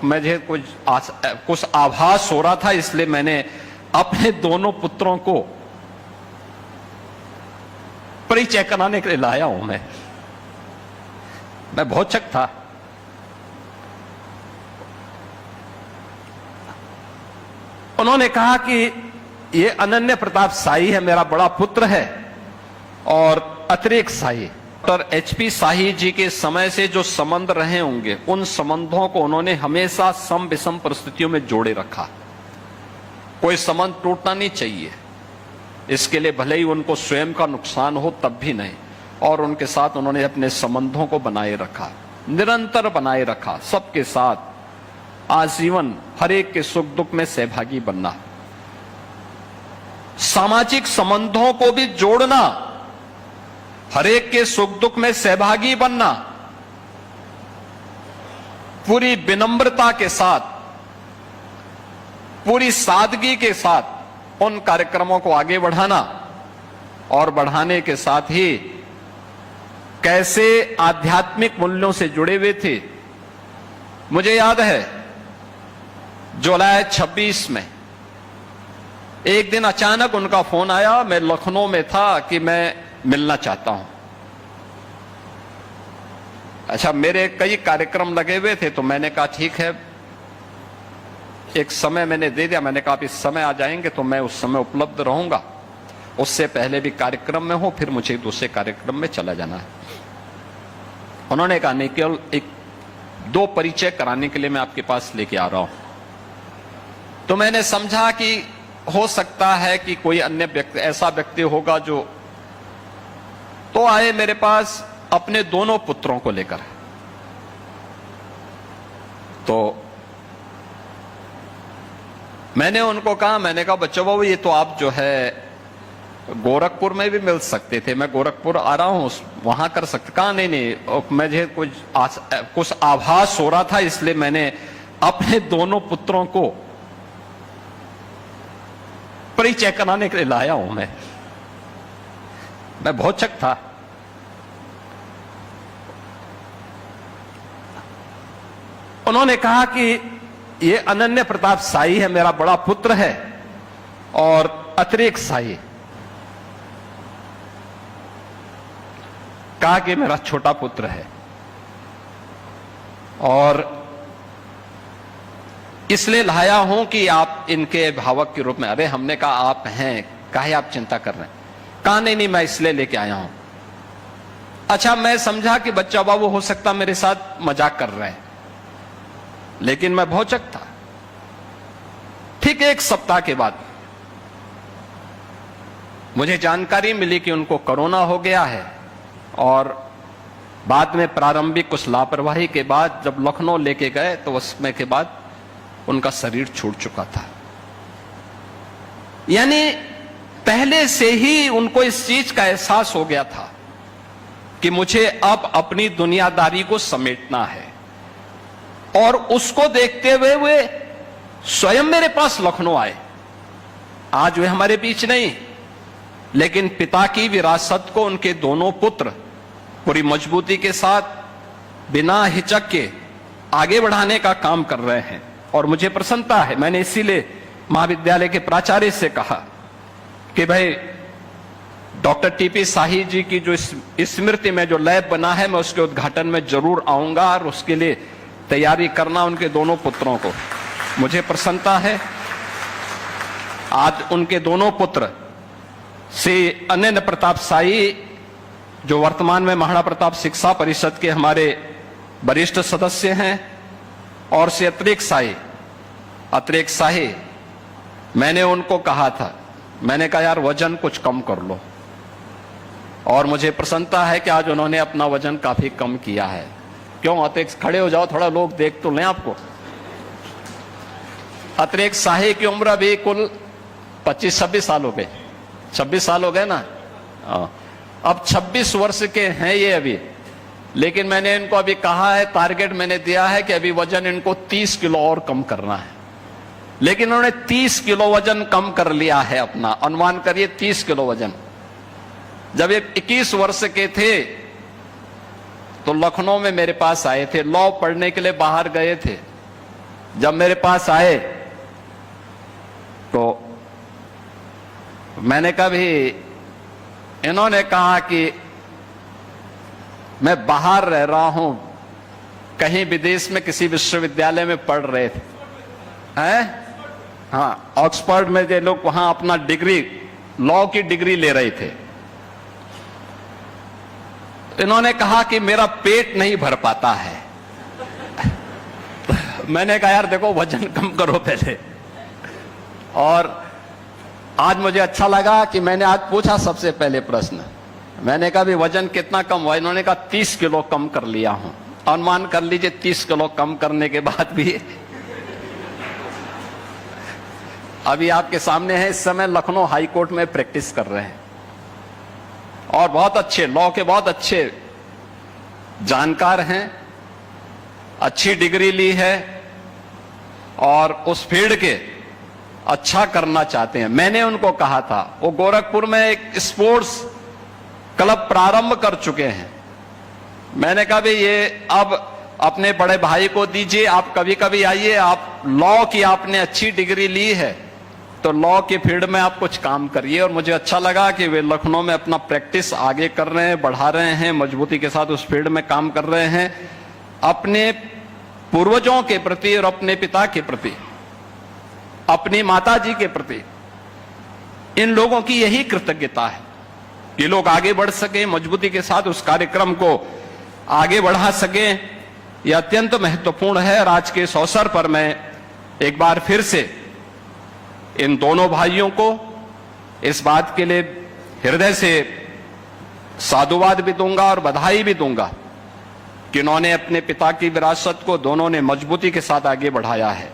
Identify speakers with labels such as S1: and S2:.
S1: मुझे कुछ आभास हो रहा था, इसलिए मैंने अपने दोनों पुत्रों को परिचय कराने के लिए लाया हूं। मैं भौचक था। उन्होंने कहा कि ये अनन्य प्रताप साई है, मेरा बड़ा पुत्र है, और अतिरिक्त साई डॉक्टर HP साही जी के समय से जो संबंध रहे होंगे, उन संबंधों को उन्होंने हमेशा सम विषम परिस्थितियों में जोड़े रखा। कोई संबंध टूटना नहीं चाहिए, इसके लिए भले ही उनको स्वयं का नुकसान हो तब भी नहीं, और उनके साथ उन्होंने अपने संबंधों को बनाए रखा, निरंतर बनाए रखा। सबके साथ आजीवन हर एक के सुख दुख में सहभागी बनना, सामाजिक संबंधों को भी जोड़ना, हर एक के सुख दुख में सहभागी बनना, पूरी विनम्रता के साथ, पूरी सादगी के साथ उन कार्यक्रमों को आगे बढ़ाना, और बढ़ाने के साथ ही कैसे आध्यात्मिक मूल्यों से जुड़े हुए थे। मुझे याद है जुलाई 26 में एक दिन अचानक उनका फोन आया। मैं लखनऊ में था कि मैं मिलना चाहता हूं। अच्छा, मेरे कई कार्यक्रम लगे हुए थे, तो मैंने कहा ठीक है, एक समय मैंने दे दिया। मैंने कहा आप इस समय आ जाएंगे तो मैं उस समय उपलब्ध रहूंगा, उससे पहले भी कार्यक्रम में हो, फिर मुझे दूसरे कार्यक्रम में चला जाना है। उन्होंने कहा नहीं, केवल दो परिचय कराने के लिए मैं आपके पास लेके आ रहा हूं। तो मैंने समझा कि हो सकता है कि कोई अन्य व्यक्ति, ऐसा व्यक्ति होगा जो, तो आए मेरे पास अपने दोनों पुत्रों को लेकर। तो मैंने उनको कहा, मैंने कहा बच्चों बाबू ये तो आप जो है गोरखपुर में भी मिल सकते थे, मैं गोरखपुर आ रहा हूं, वहां कर सकते। कहा नहीं, मुझे कुछ आभास हो रहा था, इसलिए मैंने अपने दोनों पुत्रों को परिचय कराने के लिए लाया हूं। मैं भौचक था। उन्होंने कहा कि ये अनन्य प्रताप साई है, मेरा बड़ा पुत्र है, और अतिरिक्त साई। कहा कि मेरा छोटा पुत्र है, और इसलिए लाया हूं कि आप इनके अभिभावक के रूप में। अरे हमने कहा आप हैं, काहे आप चिंता कर रहे हैं? कहा नहीं, मैं इसलिए लेके आया हूं। अच्छा, मैं समझा कि बच्चा बाबू हो सकता मेरे साथ मजाक कर रहे हैं, लेकिन मैं भौचक था। ठीक एक सप्ताह के बाद मुझे जानकारी मिली कि उनको कोरोना हो गया है, और बाद में प्रारंभिक कुछ लापरवाही के बाद जब लखनऊ लेके गए तो उस समय के बाद उनका शरीर छूट चुका था। यानी पहले से ही उनको इस चीज का एहसास हो गया था कि मुझे अब अपनी दुनियादारी को समेटना है, और उसको देखते हुए वे स्वयं मेरे पास लखनऊ आए। आज वे हमारे बीच नहीं, लेकिन पिता की विरासत को उनके दोनों पुत्र पूरी मजबूती के साथ, बिना हिचक के आगे बढ़ाने का काम कर रहे हैं, और मुझे प्रसन्नता है। मैंने इसीलिए महाविद्यालय के प्राचार्य से कहा कि भाई डॉक्टर TP साही जी की जो स्मृति में जो लैब बना है, मैं उसके उद्घाटन में जरूर आऊंगा, और उसके लिए तैयारी करना उनके दोनों पुत्रों को। मुझे प्रसन्नता है आज उनके दोनों पुत्र श्री अनन्य प्रताप साई, जो वर्तमान में महाराणा प्रताप शिक्षा परिषद के हमारे वरिष्ठ सदस्य हैं, और श्री अतिरिक्त साही, मैंने उनको कहा था, मैंने कहा यार वजन कुछ कम कर लो, और मुझे प्रसन्नता है कि आज उन्होंने अपना वजन काफी कम किया है। क्यों अतिरिक्त खड़े हो जाओ, थोड़ा लोग देख तो लें आपको। अतिरिक्त साही की उम्र अभी कुल 25-26 साल हो गए। 26 साल हो गए ना, अब 26 वर्ष के हैं ये अभी। लेकिन मैंने इनको अभी कहा है, टारगेट मैंने दिया है कि अभी वजन इनको 30 किलो और कम करना है। लेकिन उन्होंने 30 किलो वजन कम कर लिया है अपना। अनुमान करिए 30 किलो वजन। जब ये 21 वर्ष के थे तो लखनऊ में मेरे पास आए थे, लॉ पढ़ने के लिए बाहर गए थे। जब मेरे पास आए तो मैंने कभी, इन्होंने कहा कि मैं बाहर रह रहा हूं, कहीं विदेश में किसी विश्वविद्यालय में पढ़ रहे थे, हैं? हाँ, ऑक्सफोर्ड में ये लोग वहां अपना डिग्री, लॉ की डिग्री ले रहे थे। इन्होंने कहा कि मेरा पेट नहीं भर पाता है। मैंने कहा यार देखो, वजन कम करो पहले। और आज मुझे अच्छा लगा कि मैंने आज पूछा सबसे पहले प्रश्न, मैंने कहा भी वजन कितना कम हुआ? इन्होंने कहा 30 किलो कम कर लिया हूं। अनुमान कर लीजिए 30 किलो कम करने के बाद भी अभी आपके सामने है, इस समय लखनऊ हाई कोर्ट में प्रैक्टिस कर रहे हैं और बहुत अच्छे लॉ के बहुत अच्छे जानकार हैं, अच्छी डिग्री ली है और उस फील्ड के अच्छा करना चाहते हैं। मैंने उनको कहा था, वो गोरखपुर में एक स्पोर्ट्स क्लब प्रारंभ कर चुके हैं। मैंने कहा भी ये अब अपने बड़े भाई को दीजिए, आप कभी कभी आइए, आप लॉ की आपने अच्छी डिग्री ली है तो लॉ के फील्ड में आप कुछ काम करिए। और मुझे अच्छा लगा कि वे लखनऊ में अपना प्रैक्टिस आगे कर रहे हैं, बढ़ा रहे हैं, मजबूती के साथ उस फील्ड में काम कर रहे हैं। अपने पूर्वजों के प्रति और अपने पिता के प्रति, अपनी माता जी के प्रति इन लोगों की यही कृतज्ञता है कि लोग आगे बढ़ सके, मजबूती के साथ उस कार्यक्रम को आगे बढ़ा सके। यह अत्यंत महत्वपूर्ण है। और आज के इस अवसर पर मैं एक बार फिर से इन दोनों भाइयों को इस बात के लिए हृदय से साधुवाद भी दूंगा और बधाई भी दूंगा कि इन्होंने अपने पिता की विरासत को दोनों ने मजबूती के साथ आगे बढ़ाया है।